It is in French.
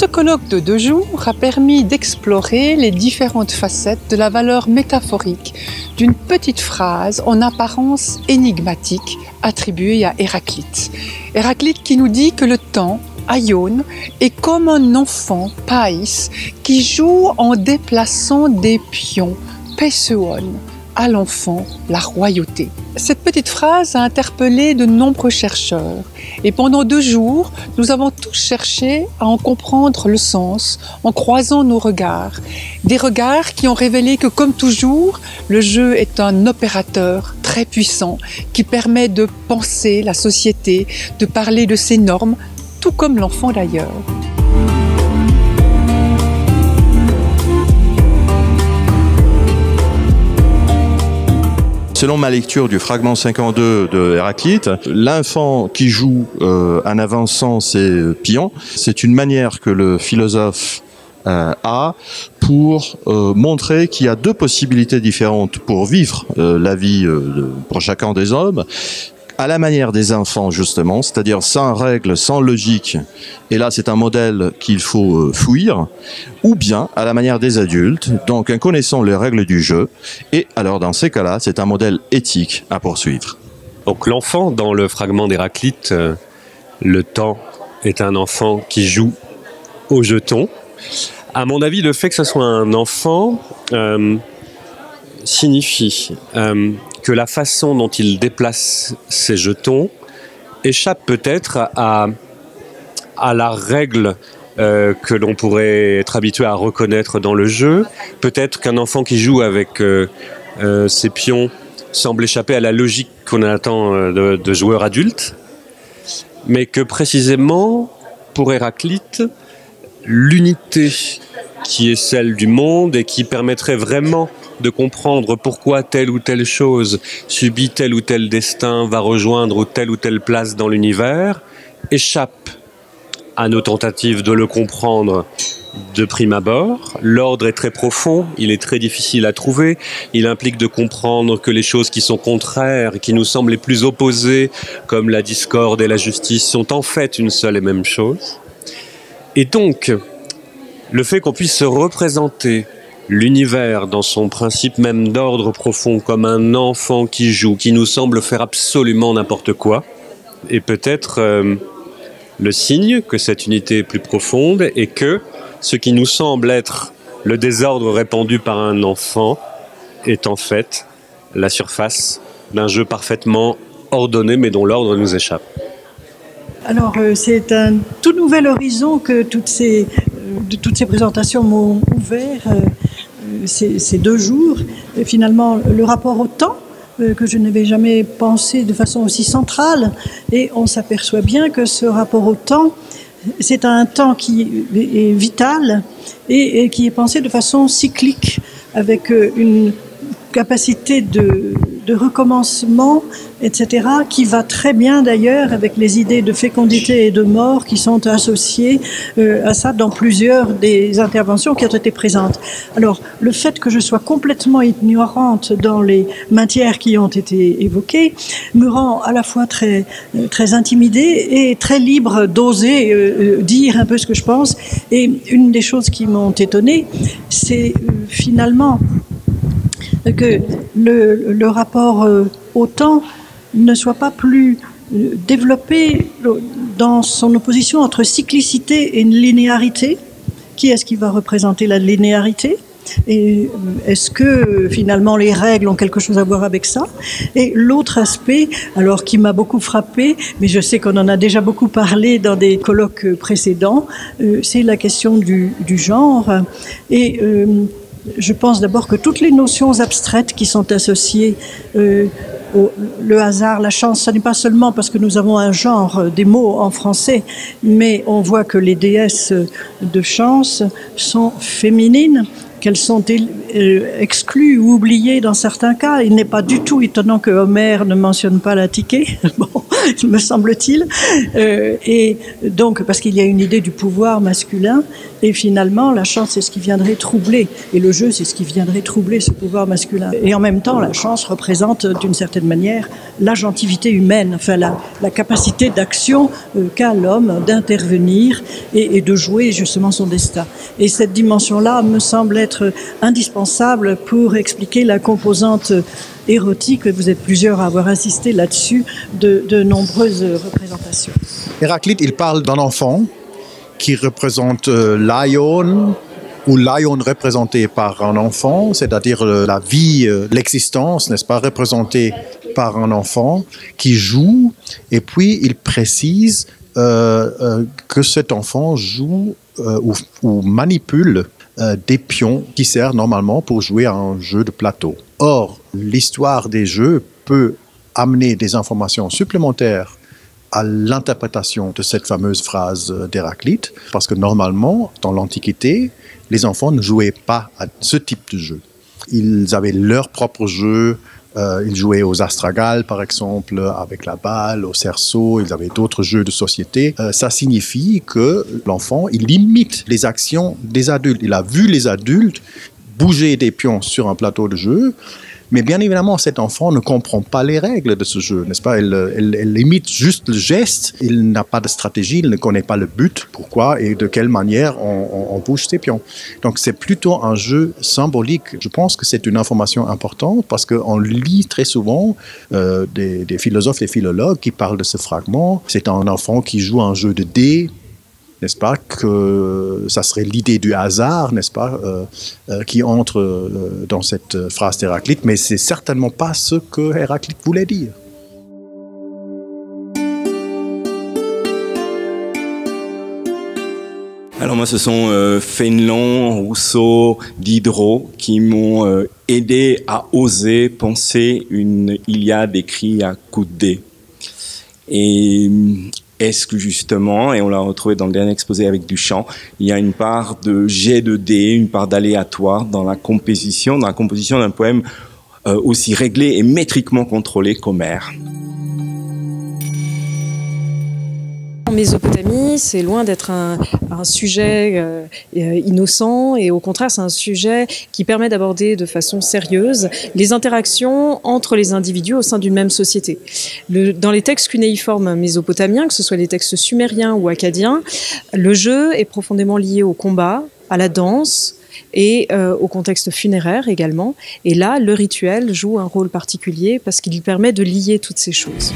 Ce colloque de 2 jours a permis d'explorer les différentes facettes de la valeur métaphorique d'une petite phrase en apparence énigmatique attribuée à Héraclite. Héraclite qui nous dit que le temps, aion, est comme un enfant, païs, qui joue en déplaçant des pions, peseon, à l'enfant la royauté. Cette petite phrase a interpellé de nombreux chercheurs et pendant 2 jours, nous avons tous cherché à en comprendre le sens en croisant nos regards. Des regards qui ont révélé que, comme toujours, le jeu est un opérateur très puissant qui permet de penser la société, de parler de ses normes, tout comme l'enfant d'ailleurs. Selon ma lecture du fragment 52 de Héraclite, l'enfant qui joue en avançant ses pions, c'est une manière que le philosophe a pour montrer qu'il y a 2 possibilités différentes pour vivre la vie pour chacun des hommes, à la manière des enfants justement, c'est-à-dire sans règles, sans logique, et là c'est un modèle qu'il faut fuir, ou bien à la manière des adultes, donc en connaissant les règles du jeu, et alors dans ces cas-là, c'est un modèle éthique à poursuivre. Donc l'enfant, dans le fragment d'Héraclite, le temps est un enfant qui joue au jeton. À mon avis, le fait que ce soit un enfant signifie que la façon dont il déplace ses jetons échappe peut-être à la règle que l'on pourrait être habitué à reconnaître dans le jeu. Peut-être qu'un enfant qui joue avec ses pions semble échapper à la logique qu'on attend de joueurs adultes, mais que précisément, pour Héraclite, l'unité qui est celle du monde et qui permettrait vraiment de comprendre pourquoi telle ou telle chose subit tel ou tel destin, va rejoindre telle ou telle place dans l'univers, échappe à nos tentatives de le comprendre de prime abord. L'ordre est très profond, il est très difficile à trouver, il implique de comprendre que les choses qui sont contraires, qui nous semblent les plus opposées, comme la discorde et la justice, sont en fait une seule et même chose. Et donc, le fait qu'on puisse se représenter l'univers dans son principe même d'ordre profond comme un enfant qui joue, qui nous semble faire absolument n'importe quoi, est peut-être le signe que cette unité est plus profonde et que ce qui nous semble être le désordre répandu par un enfant est en fait la surface d'un jeu parfaitement ordonné mais dont l'ordre nous échappe. Alors c'est un tout nouvel horizon que toutes ces présentations m'ont ouvert ces 2 jours. Et finalement, le rapport au temps, que je n'avais jamais pensé de façon aussi centrale, et on s'aperçoit bien que ce rapport au temps, c'est un temps qui est vital et qui est pensé de façon cyclique, avec une capacité de recommencement, etc., qui va très bien d'ailleurs avec les idées de fécondité et de mort qui sont associées à ça dans plusieurs des interventions qui ont été présentes. Alors, le fait que je sois complètement ignorante dans les matières qui ont été évoquées me rend à la fois très intimidée et très libre d'oser dire un peu ce que je pense. Et une des choses qui m'ont étonnée, c'est finalement que le rapport au temps ne soit pas plus développé dans son opposition entre cyclicité et une linéarité. Qui est-ce qui va représenter la linéarité ? Et est-ce que finalement les règles ont quelque chose à voir avec ça ? Et l'autre aspect, alors qui m'a beaucoup frappé, mais je sais qu'on en a déjà beaucoup parlé dans des colloques précédents, c'est la question du genre. Et je pense d'abord que toutes les notions abstraites qui sont associées, le hasard, la chance, ce n'est pas seulement parce que nous avons un genre des mots en français, mais on voit que les déesses de chance sont féminines, qu'elles sont exclues ou oubliées dans certains cas. Il n'est pas du tout étonnant que Homère ne mentionne pas l'Attiqué, bon, me semble-t-il. Et donc, parce qu'il y a une idée du pouvoir masculin Et finalement, la chance, c'est ce qui viendrait troubler. Et le jeu, c'est ce qui viendrait troubler ce pouvoir masculin. Et en même temps, la chance représente, d'une certaine manière, l'agentivité humaine, enfin la capacité d'action qu'a l'homme d'intervenir et de jouer justement son destin. Et cette dimension-là me semble être indispensable pour expliquer la composante érotique. Vous êtes plusieurs à avoir insisté là-dessus, de nombreuses représentations. Héraclite, il parle d'un enfant qui représente l'aion, ou l'aion représenté par un enfant, c'est-à-dire la vie, l'existence, n'est-ce pas, représentée par un enfant qui joue, et puis il précise que cet enfant joue ou manipule des pions qui servent normalement pour jouer à un jeu de plateau. Or, l'histoire des jeux peut amener des informations supplémentaires à l'interprétation de cette fameuse phrase d'Héraclite, parce que normalement, dans l'Antiquité, les enfants ne jouaient pas à ce type de jeu. Ils avaient leur propre jeu, ils jouaient aux astragales, par exemple, avec la balle, au cerceau, ils avaient d'autres jeux de société. Ça signifie que l'enfant, il imite les actions des adultes. Il a vu les adultes bouger des pions sur un plateau de jeu, mais bien évidemment, cet enfant ne comprend pas les règles de ce jeu, n'est-ce pas? Elle imite juste le geste, il n'a pas de stratégie, il ne connaît pas le but, pourquoi et de quelle manière on bouge ses pions. Donc c'est plutôt un jeu symbolique. Je pense que c'est une information importante parce qu'on lit très souvent des philosophes et philologues qui parlent de ce fragment. C'est un enfant qui joue un jeu de dés, n'est-ce pas, que ça serait l'idée du hasard, n'est-ce pas, qui entre dans cette phrase d'Héraclite, mais c'est certainement pas ce que Héraclite voulait dire. Alors moi, ce sont Fénelon, Rousseau, Diderot qui m'ont aidé à oser penser une Iliade écrite à coups de dés. Et est-ce que justement, et on l'a retrouvé dans le dernier exposé avec Duchamp, il y a une part de jet de dés, une part d'aléatoire dans la composition d'un poème aussi réglé et métriquement contrôlé qu'Homère. En Mésopotamie, c'est loin d'être un sujet innocent et au contraire, c'est un sujet qui permet d'aborder de façon sérieuse les interactions entre les individus au sein d'une même société. Dans les textes cunéiformes mésopotamiens, que ce soit les textes sumériens ou akkadiens, le jeu est profondément lié au combat, à la danse et au contexte funéraire également. Et là, le rituel joue un rôle particulier parce qu'il permet de lier toutes ces choses.